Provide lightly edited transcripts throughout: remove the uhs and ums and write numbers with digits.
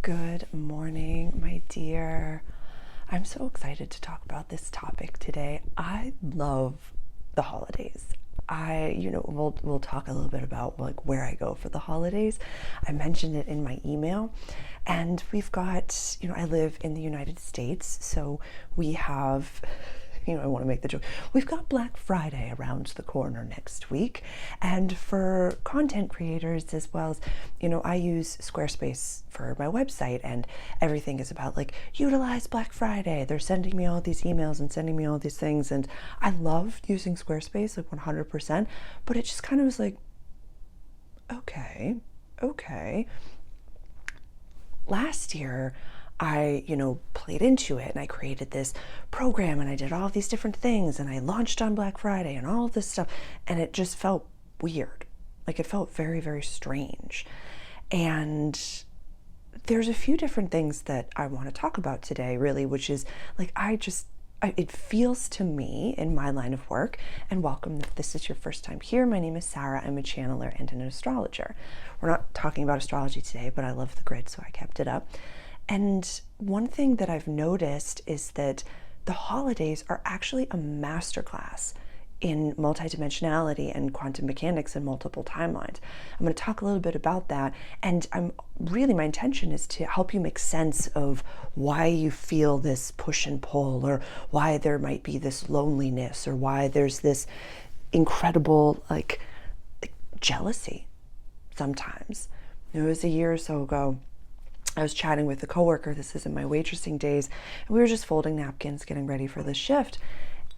Good morning, my dear. I'm so excited to talk about this topic today. I love the holidays. We'll talk a little bit about like where I go for the holidays. I mentioned it in my email, and we've got, I live in the United States, so we have I want to make the joke. We've got Black Friday around the corner next week. And for content creators as well as, I use Squarespace for my website, and everything is about like, utilize Black Friday. They're sending me all these emails and sending me all these things. And I love using Squarespace like 100%, but it just kind of was like, okay. Last year, I, played into it, and I created this program, and I did all these different things, and I launched on Black Friday and all of this stuff, and it just felt weird. Like it felt very, very strange. And there's a few different things that I want to talk about today, really, which is like, it feels to me in my line of work, and welcome if this is your first time here. My name is Sarah. I'm a channeler and an astrologer. We're not talking about astrology today, but I love the grid, so I kept it up. And one thing that I've noticed is that the holidays are actually a masterclass in multidimensionality and quantum mechanics and multiple timelines. I'm going to talk a little bit about that, and my intention is to help you make sense of why you feel this push and pull, or why there might be this loneliness, or why there's this incredible like jealousy sometimes. It was a year or so ago. I was chatting with a coworker. This is in my waitressing days, and we were just folding napkins, getting ready for the shift.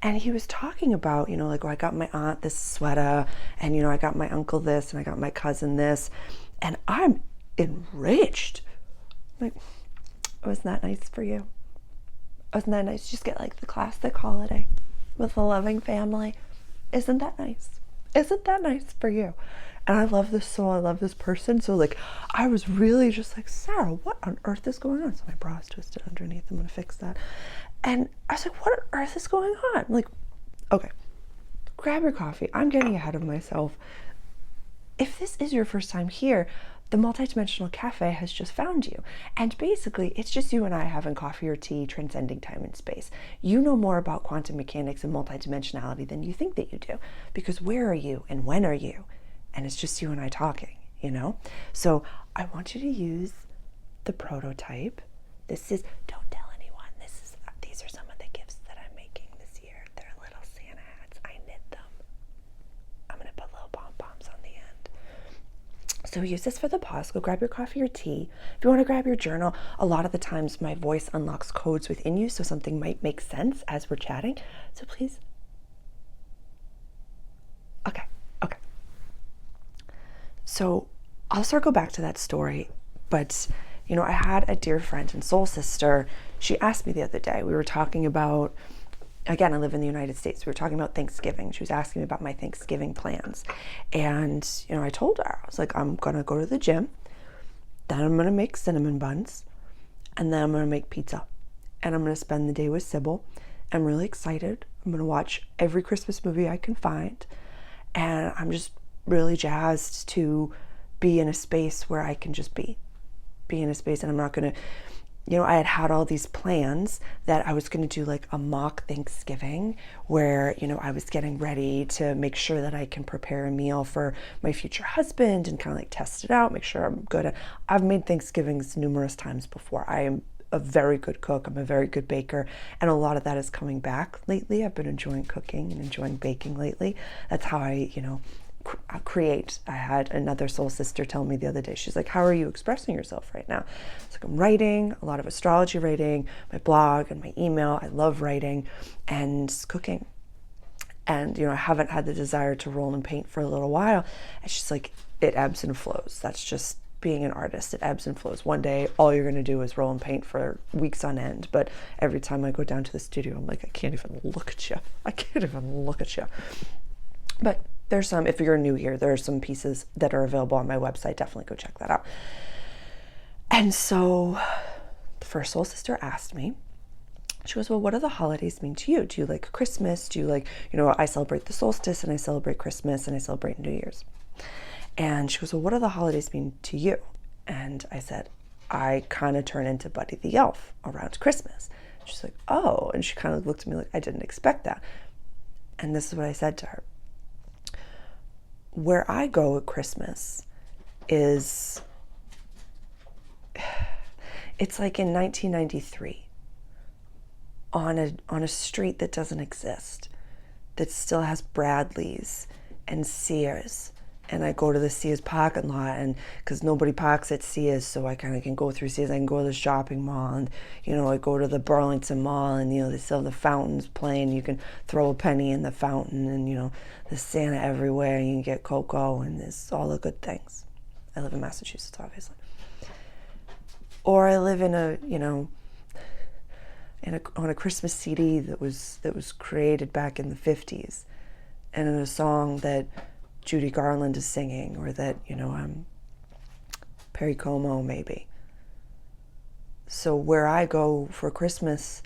And he was talking about, I got my aunt this sweater, and, I got my uncle this, and I got my cousin this, and I'm enraged. Like, wasn't that nice for you? Wasn't that nice? Just get like the classic holiday with a loving family. Isn't that nice? Isn't that nice for you? And I love this soul. I love this person. So like, I was really just like, Sarah, what on earth is going on? So my bra is twisted underneath. I'm going to fix that. And I was like, what on earth is going on? Like, okay, grab your coffee. I'm getting ahead of myself. If this is your first time here, the Multidimensional Caffè has just found you. And basically, it's just you and I having coffee or tea, transcending time and space. You know more about quantum mechanics and multidimensionality than you think that you do. Because where are you and when are you? And it's just you and I talking, So I want you to use the prototype. This is, don't tell anyone, these are some of the gifts that I'm making this year. They're little Santa hats. I knit them. I'm going to put little pom-poms on the end. So use this for the pause. Go grab your coffee or tea. If you want to grab your journal, a lot of the times my voice unlocks codes within you, so something might make sense as we're chatting. So please. Okay. So I'll circle back to that story, but I had a dear friend and soul sister. She asked me the other day, we were talking about, again, I live in the United States. We were talking about Thanksgiving. She was asking me about my Thanksgiving plans. And, I told her, I was like, I'm going to go to the gym. Then I'm going to make cinnamon buns. And then I'm going to make pizza. And I'm going to spend the day with Sybil. I'm really excited. I'm going to watch every Christmas movie I can find. And I'm just really jazzed to be in a space where I can just be in a space, and I'm not going to, I had all these plans that I was going to do like a mock Thanksgiving where, I was getting ready to make sure that I can prepare a meal for my future husband and kind of like test it out, make sure I'm good. I've made Thanksgivings numerous times before. I am a very good cook. I'm a very good baker. And a lot of that is coming back lately. I've been enjoying cooking and enjoying baking lately. That's how I, create. I had another soul sister tell me the other day, she's like, how are you expressing yourself right now? It's like, I'm writing, a lot of astrology writing, my blog and my email. I love writing and cooking. And, I haven't had the desire to roll and paint for a little while. It's just like, it ebbs and flows. That's just being an artist. It ebbs and flows. One day, all you're going to do is roll and paint for weeks on end. But every time I go down to the studio, I'm like, I can't even look at you. But there's some, if you're new here, there are some pieces that are available on my website. Definitely go check that out. And so the first soul sister asked me, she goes, well, what do the holidays mean to you? Do you like Christmas? Do you like, I celebrate the solstice and I celebrate Christmas and I celebrate New Year's. And she goes, well, what do the holidays mean to you? And I said, I kind of turn into Buddy the Elf around Christmas. She's like, oh, and she kind of looked at me like, I didn't expect that. And this is what I said to her. Where I go at Christmas is, it's like in 1993 on a street that doesn't exist, that still has Bradley's and Sears. And I go to the Sears parking lot, and because nobody parks at Sears, so I kind of can go through Sears. I can go to the shopping mall, and I go to the Burlington Mall, and they still have the fountains playing. You can throw a penny in the fountain, and there's Santa everywhere. You can get cocoa, and there's all the good things. I live in Massachusetts, obviously. Or I live in on a Christmas CD that was created back in the 50s, and in a song that Judy Garland is singing, or that, Perry Como maybe. So where I go for Christmas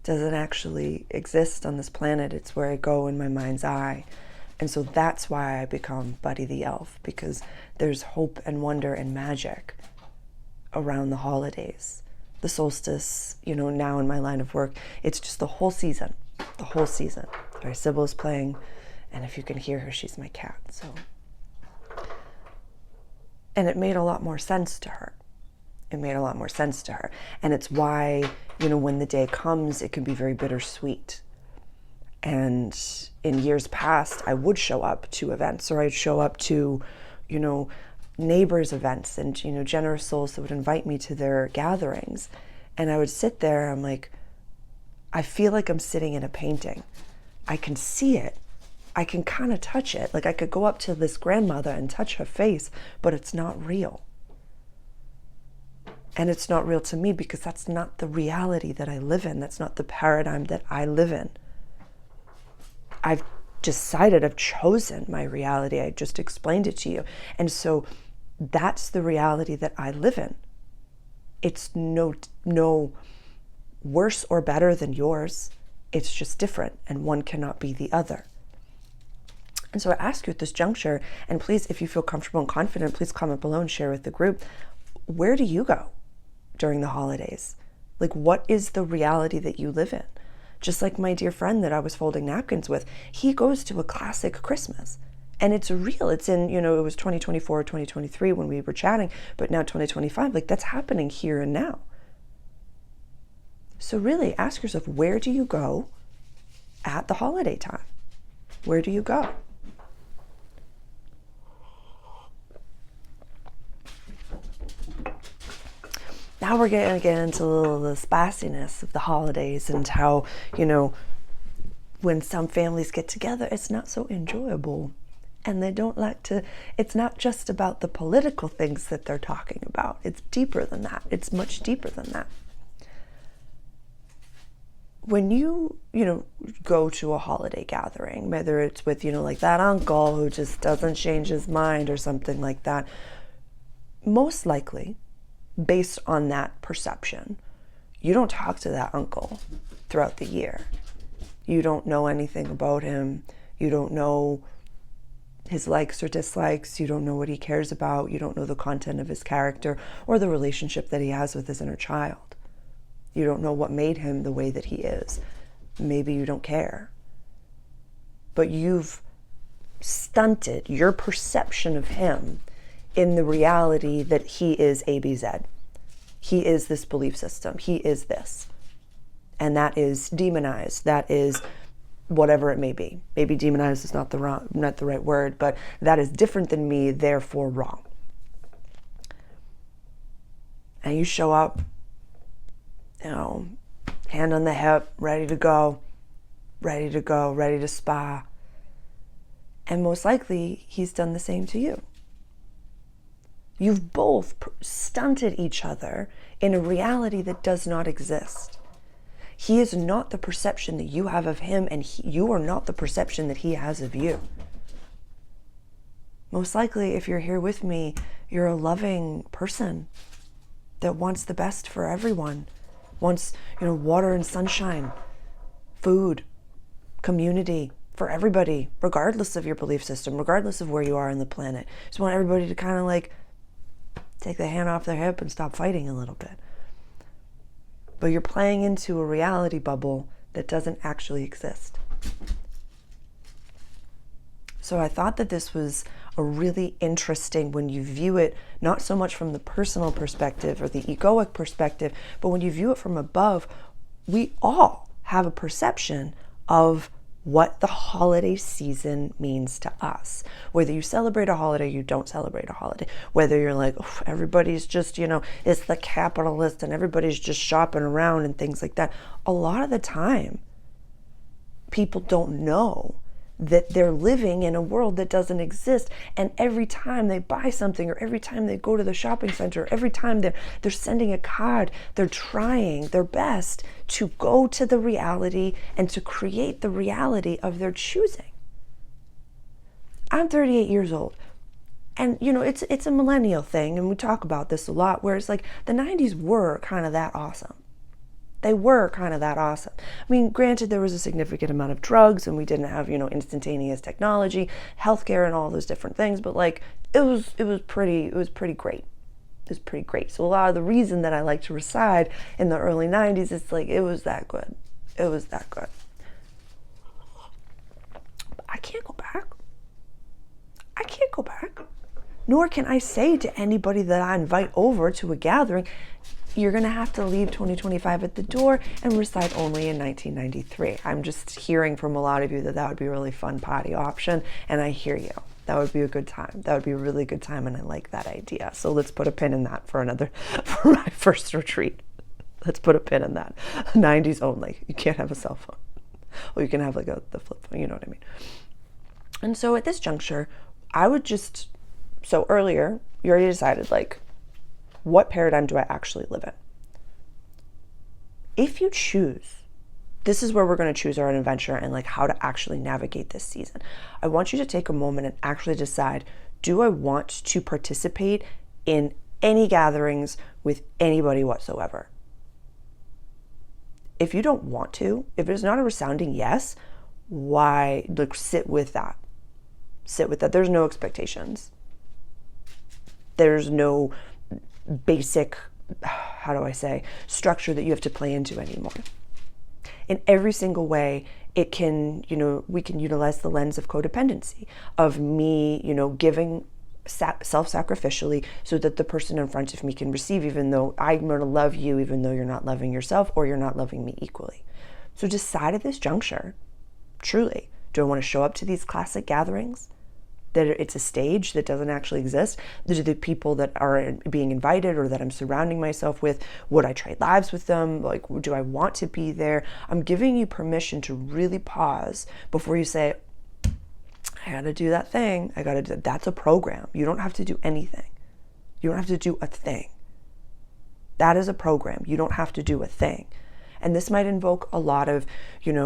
doesn't actually exist on this planet. It's where I go in my mind's eye. And so that's why I become Buddy the Elf, because there's hope and wonder and magic around the holidays. The solstice, now in my line of work, it's just the whole season. Our Sybil's playing. And if you can hear her, she's my cat. So, and it made a lot more sense to her. And it's why, when the day comes, it can be very bittersweet. And in years past, I would show up to events, or I'd show up to, neighbors' events, and, generous souls that would invite me to their gatherings. And I would sit there, I'm like, I feel like I'm sitting in a painting. I can see it. I can kind of touch it. Like I could go up to this grandmother and touch her face, but it's not real. And it's not real to me because that's not the reality that I live in. That's not the paradigm that I live in. I've decided, I've chosen my reality. I just explained it to you. And so that's the reality that I live in. It's no worse or better than yours. It's just different, and one cannot be the other. And so I ask you at this juncture, and please, if you feel comfortable and confident, please comment below and share with the group. Where do you go during the holidays? Like, what is the reality that you live in? Just like my dear friend that I was folding napkins with, he goes to a classic Christmas. And it's real. It's in, it was 2024, 2023 when we were chatting, but now 2025, like that's happening here and now. So really ask yourself, where do you go at the holiday time? Where do you go? Now we're going to get into the spiciness of the holidays and how, when some families get together, it's not so enjoyable. And they don't like to, it's not just about the political things that they're talking about. It's deeper than that. It's much deeper than that. When you go to a holiday gathering, whether it's with, like that uncle who just doesn't change his mind or something like that, most likely, based on that perception, you don't talk to that uncle throughout the year. You don't know anything about him. You don't know his likes or dislikes. You don't know what he cares about. You don't know the content of his character or the relationship that he has with his inner child. You don't know what made him the way that he is. Maybe you don't care. But you've stunted your perception of him in the reality that he is ABZ. He is this belief system. He is this. And that is demonized. That is whatever it may be. Maybe demonized is not the right word, but that is different than me, therefore wrong. And you show up, hand on the hip, ready to go, ready to spa. And most likely, he's done the same to you. You've both stunted each other in a reality that does not exist. He is not the perception that you have of him, and you are not the perception that he has of you. Most likely, if you're here with me, you're a loving person that wants the best for everyone. Wants, water and sunshine, food, community, for everybody, regardless of your belief system, regardless of where you are on the planet. Just want everybody to kind of Take the hand off their hip and stop fighting a little bit. But you're playing into a reality bubble that doesn't actually exist. So I thought that this was a really interesting, when you view it not so much from the personal perspective or the egoic perspective, but when you view it from above, we all have a perception of what the holiday season means to us. Whether you celebrate a holiday, you don't celebrate a holiday. Whether you're like, oh, everybody's just, it's the capitalist and everybody's just shopping around and things like that. A lot of the time, people don't know that they're living in a world that doesn't exist. And every time they buy something, or every time they go to the shopping center, every time they're sending a card, they're trying their best to go to the reality and to create the reality of their choosing. I'm 38 years old. And, it's a millennial thing, and we talk about this a lot, where it's like the 90s were kind of that awesome. They were kind of that awesome. I mean, granted, there was a significant amount of drugs, and we didn't have, instantaneous technology, healthcare, and all those different things. But it was pretty great. It was pretty great. So a lot of the reason that I like to reside in the early 90s is it was that good. It was that good. But I can't go back. I can't go back. Nor can I say to anybody that I invite over to a gathering, you're going to have to leave 2025 at the door and reside only in 1993. I'm just hearing from a lot of you that would be a really fun party option, and I hear you. That would be a good time. That would be a really good time, and I like that idea. So let's put a pin in that for my first retreat. Let's put a pin in that. 90s only. You can't have a cell phone. Or you can have the flip phone, you know what I mean? And so at this juncture, I would so earlier, you already decided what paradigm do I actually live in? If you choose, this is where we're going to choose our adventure and how to actually navigate this season. I want you to take a moment and actually decide, do I want to participate in any gatherings with anybody whatsoever? If you don't want to, if it's not a resounding yes, why? Sit with that. Sit with that. There's no expectations. There's no basic, structure that you have to play into anymore. In every single way, it can, we can utilize the lens of codependency, of me, giving self-sacrificially so that the person in front of me can receive, even though I'm going to love you, even though you're not loving yourself or you're not loving me equally. So decide at this juncture, truly, do I want to show up to these classic gatherings? That it's a stage that doesn't actually exist? Do the people that are being invited or that I'm surrounding myself with, would I trade lives with them? Do I want to be there? I'm giving you permission to really pause before you say, I gotta do that thing. That's a program. You don't have to do anything. You don't have to do a thing. That is a program. You don't have to do a thing. And this might invoke a lot of,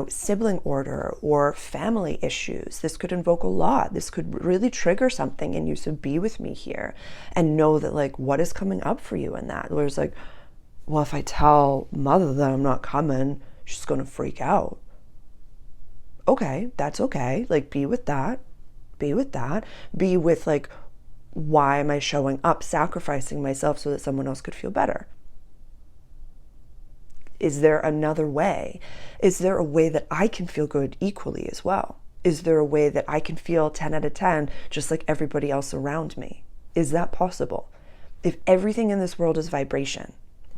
sibling order or family issues. This could invoke a lot. This could really trigger something in you. So be with me here and know that what is coming up for you in that. Where it's well, if I tell mother that I'm not coming, she's going to freak out. Okay, that's okay. Be with that. Be with that. Be with why am I showing up, sacrificing myself so that someone else could feel better? Is there another way? Is there a way that I can feel good equally as well? Is there a way that I can feel 10 out of 10 just like everybody else around me? Is that possible? If everything in this world is vibration,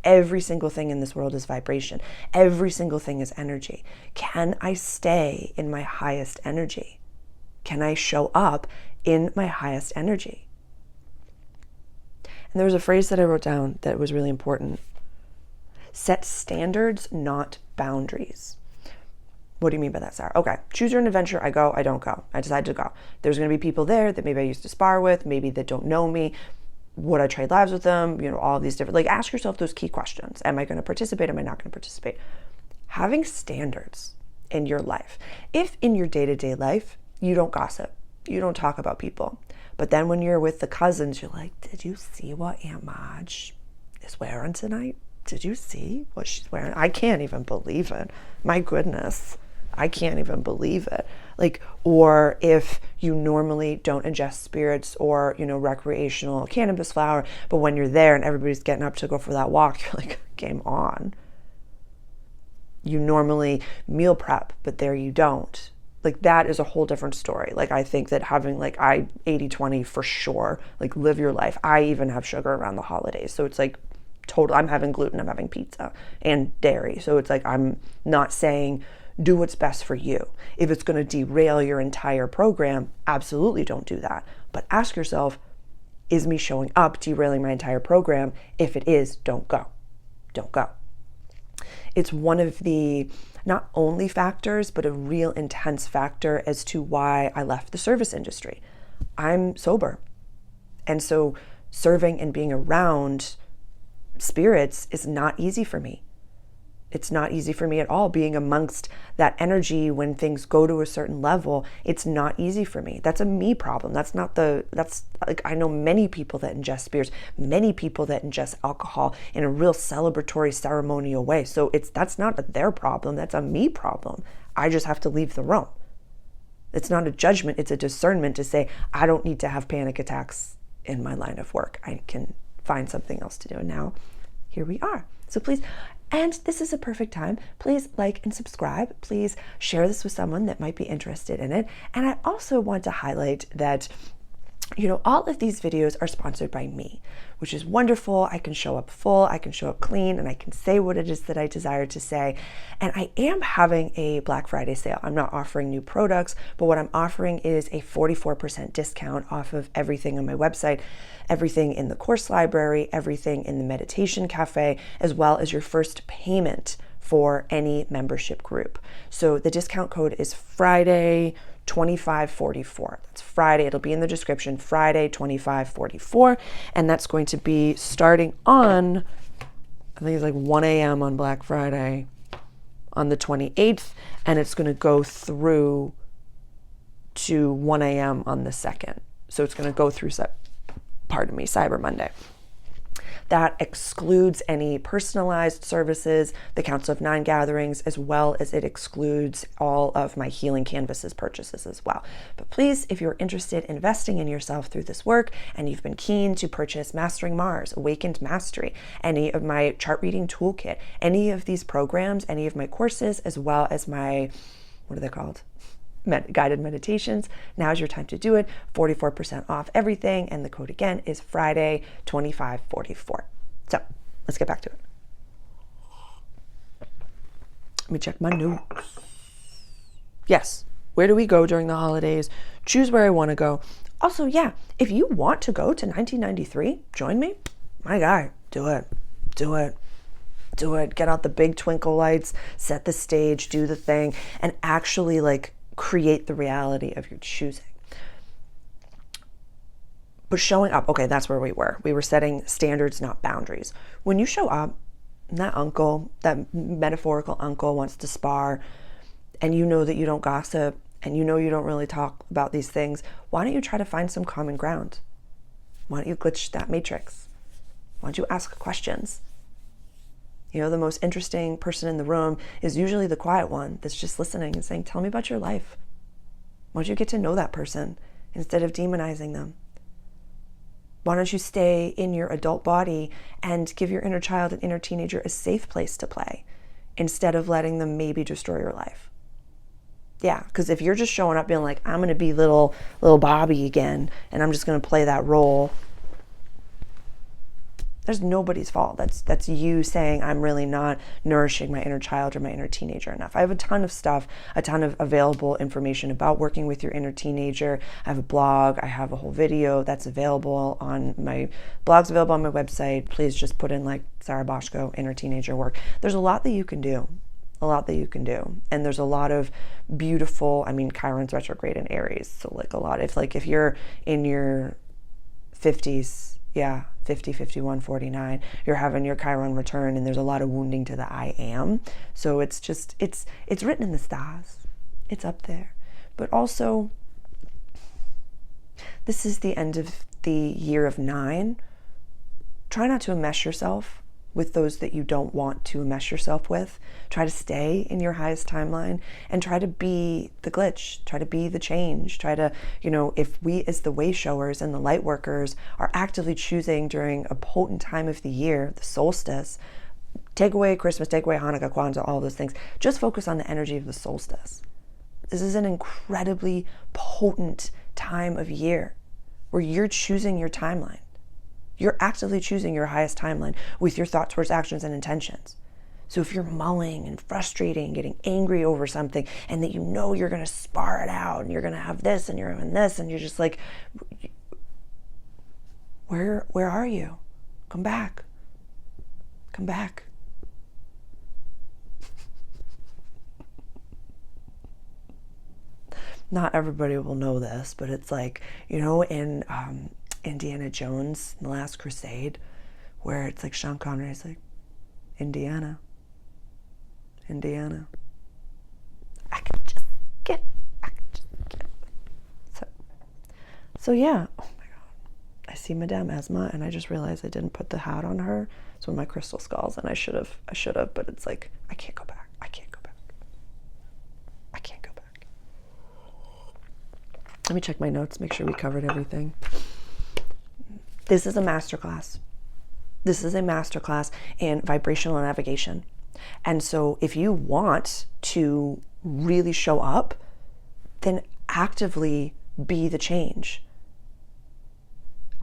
every single thing in this world is vibration, every single thing is energy, can I stay in my highest energy? Can I show up in my highest energy? And there was a phrase that I wrote down that was really important. Set standards, not boundaries. What do you mean by that, Sarah? Okay, choose your own adventure. I go, I don't go. I decide to go. There's going to be people there that maybe I used to spar with, maybe that don't know me. Would I trade lives with them? All these different, ask yourself those key questions. Am I going to participate? Am I not going to participate? Having standards in your life. If in your day-to-day life, you don't gossip, you don't talk about people, but then when you're with the cousins, you're like, did you see what Aunt Marge is wearing tonight? Did you see what she's wearing? I can't even believe it. My goodness. I can't even believe it. Like, or if you normally don't ingest spirits or, recreational cannabis flower, but when you're there and everybody's getting up to go for that walk, you're like, game on. You normally meal prep, but there you don't. Like, that is a whole different story. Like, I think that having 80-20 for sure, like, live your life. I even have sugar around the holidays. So it's like total, I'm having gluten, I'm having pizza and dairy. So it's like, I'm not saying do what's best for you. If it's going to derail your entire program, absolutely don't do that. But ask yourself, is me showing up derailing my entire program? If it is, don't go. Don't go. It's one of the not only factors, but a real intense factor as to why I left the service industry. I'm sober. And so serving and being around spirits is not easy for me. It's not easy for me at all. Being amongst that energy when things go to a certain level, it's not easy for me. That's a me problem. That's like, I know many people that ingest spirits, many people that ingest alcohol in a real celebratory, ceremonial way. So that's not their problem. That's a me problem. I just have to leave the room. It's not a judgment. It's a discernment to say, I don't need to have panic attacks in my line of work. I can find something else to do. And now here we are. So please, and this is a perfect time, please like and subscribe. Please share this with someone that might be interested in it. And I also want to highlight that, all of these videos are sponsored by me, which is wonderful. I can show up full, I can show up clean, and I can say what it is that I desire to say. And I am having a Black Friday sale. I'm not offering new products, but what I'm offering is a 44% discount off of everything on my website, everything in the course library, everything in the meditation cafe, as well as your first payment for any membership group. So the discount code is Friday 2544. That's Friday. It'll be in the description, Friday 2544. And that's going to be starting on, I think it's like 1 a.m. on Black Friday on the 28th. And it's going to go through to 1 a.m. on the 2nd. So it's going to go through, Cyber Monday. That excludes any personalized services, the Council of Nine gatherings, as well as it excludes all of my healing canvases purchases as well. But please, if you're interested in investing in yourself through this work and you've been keen to purchase Mastering Mars, Awakened Mastery, any of my chart reading toolkit, any of these programs, any of my courses, as well as my, what are they called? Guided meditations. Now's your time to do it. 44% off everything. And the code again is Friday 2544. So let's get back to it. Let me check my notes. Yes. Where do we go during the holidays? Choose where I want to go. Also, yeah, if you want to go to 1993, join me. My guy, do it. Do it. Do it. Get out the big twinkle lights, set the stage, do the thing, and actually create the reality of your choosing. But showing up, okay, that's where we were. We were setting standards, not boundaries. When you show up, and that metaphorical uncle wants to spar, and you know that you don't gossip, and you know you don't really talk about these things, why don't you try to find some common ground? Why don't you glitch that matrix? Why don't you ask questions? The most interesting person in the room is usually the quiet one that's just listening and saying, tell me about your life. Why don't you get to know that person instead of demonizing them? Why don't you stay in your adult body and give your inner child and inner teenager a safe place to play instead of letting them maybe destroy your life? Yeah, because if you're just showing up being like, I'm going to be little Bobby again, and I'm just going to play that role, there's nobody's fault. That's you saying, I'm really not nourishing my inner child or my inner teenager enough. I have a ton of stuff, a ton of available information about working with your inner teenager. I have a blog. I have a whole video that's available on my blog's available on my website. Please just put in Sarah Boschko, inner teenager work. There's a lot that you can do. And there's a lot of beautiful, Chiron's retrograde in Aries. So a lot, if you're in your 50s, 50, 51, 49, you're having your Chiron return, and there's a lot of wounding to the I am. So it's written in the stars. It's up there. But also, this is the end of the year of 9. Try not to enmesh yourself with those that you don't want to mesh yourself with. Try to stay in your highest timeline and try to be the glitch, try to be the change, try to, if we as the way showers and the light workers are actively choosing during a potent time of the year, the solstice, take away Christmas, take away Hanukkah, Kwanzaa, all those things, just focus on the energy of the solstice. This is an incredibly potent time of year where you're choosing your timeline. You're actively choosing your highest timeline with your thoughts, words, actions, and intentions. So if you're mulling and frustrating, getting angry over something, and that you're going to spar it out, and you're going to have this, and you're having this, and you're just like, where are you? Come back. Come back. Not everybody will know this, but it's like, in Indiana Jones, The Last Crusade, where it's like Sean Connery's like, Indiana. I can just get. So yeah. Oh my God. I see Madame Esma, and I just realized I didn't put the hat on her. It's one of my crystal skulls, and I should have, but it's like, I can't go back. Let me check my notes, make sure we covered everything. This is a masterclass. This is a masterclass in vibrational navigation. And so if you want to really show up, then actively be the change.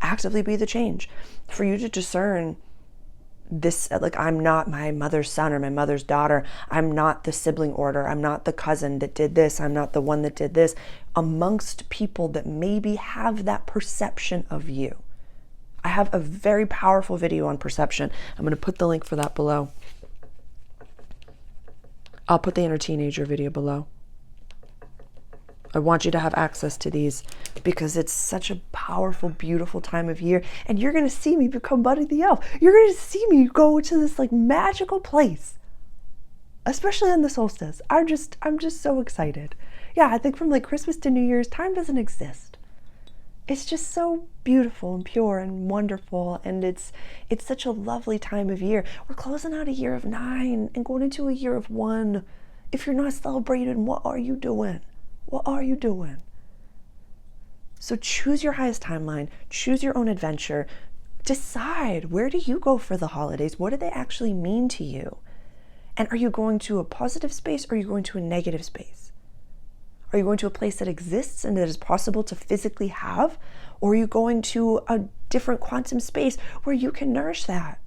Actively be the change. For you to discern this, like, I'm not my mother's son or my mother's daughter. I'm not the sibling order. I'm not the cousin that did this. I'm not the one that did this. Amongst people that maybe have that perception of you. I have a very powerful video on perception. I'm going to put the link for that below. I'll put the inner teenager video below. I want you to have access to these because it's such a powerful, beautiful time of year. And you're going to see me become Buddy the Elf. You're going to see me go to this like magical place, especially on the solstice. I'm just so excited. Yeah, I think from like Christmas to New Year's, time doesn't exist. It's just so beautiful and pure and wonderful. And it's such a lovely time of year. We're closing out a year of 9 and going into a year of 1. If you're not celebrating, what are you doing? What are you doing? So choose your highest timeline, choose your own adventure, decide, where do you go for the holidays? What do they actually mean to you? And are you going to a positive space or are you going to a negative space? Are you going to a place that exists and that is possible to physically have? Or are you going to a different quantum space where you can nourish that?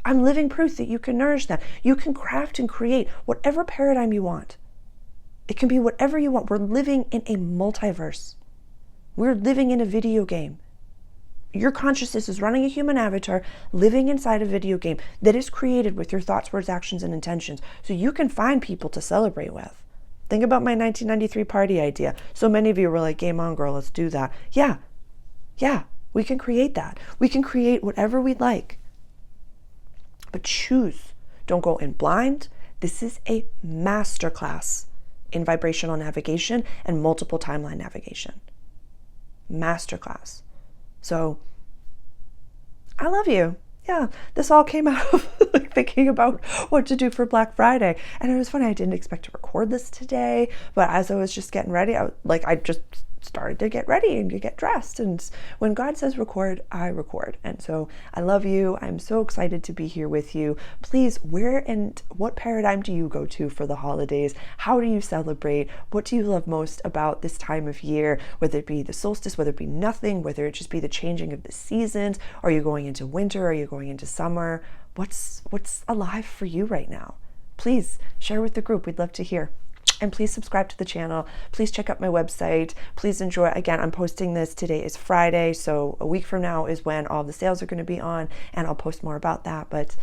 I'm living proof that you can nourish that. You can craft and create whatever paradigm you want. It can be whatever you want. We're living in a multiverse. We're living in a video game. Your consciousness is running a human avatar, living inside a video game that is created with your thoughts, words, actions, and intentions. So you can find people to celebrate with. Think about my 1993 party idea. So many of you were like, game on, girl, let's do that. Yeah, we can create that. We can create whatever we'd like. But choose. Don't go in blind. This is a masterclass in vibrational navigation and multiple timeline navigation. Masterclass. So I love you. Yeah, this all came out of like thinking about what to do for Black Friday. And it was funny, I didn't expect to record this today, but as I was just getting ready, I just started to get ready and to get dressed. And when God says record, I record. And so I love you. I'm so excited to be here with you. Please, where and what paradigm do you go to for the holidays? How do you celebrate? What do you love most about this time of year? Whether it be the solstice, whether it be nothing, whether it just be the changing of the seasons. Are you going into winter? Are you going into summer? What's alive for you right now? Please share with the group. We'd love to hear. And please subscribe to the channel. Please check out my website. Please enjoy. Again, I'm posting this. Today is Friday, so a week from now is when all the sales are going to be on, and I'll post more about that. But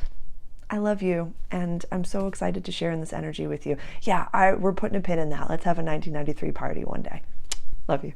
I love you, and I'm so excited to share in this energy with you. Yeah, we're putting a pin in that. Let's have a 1993 party one day. Love you.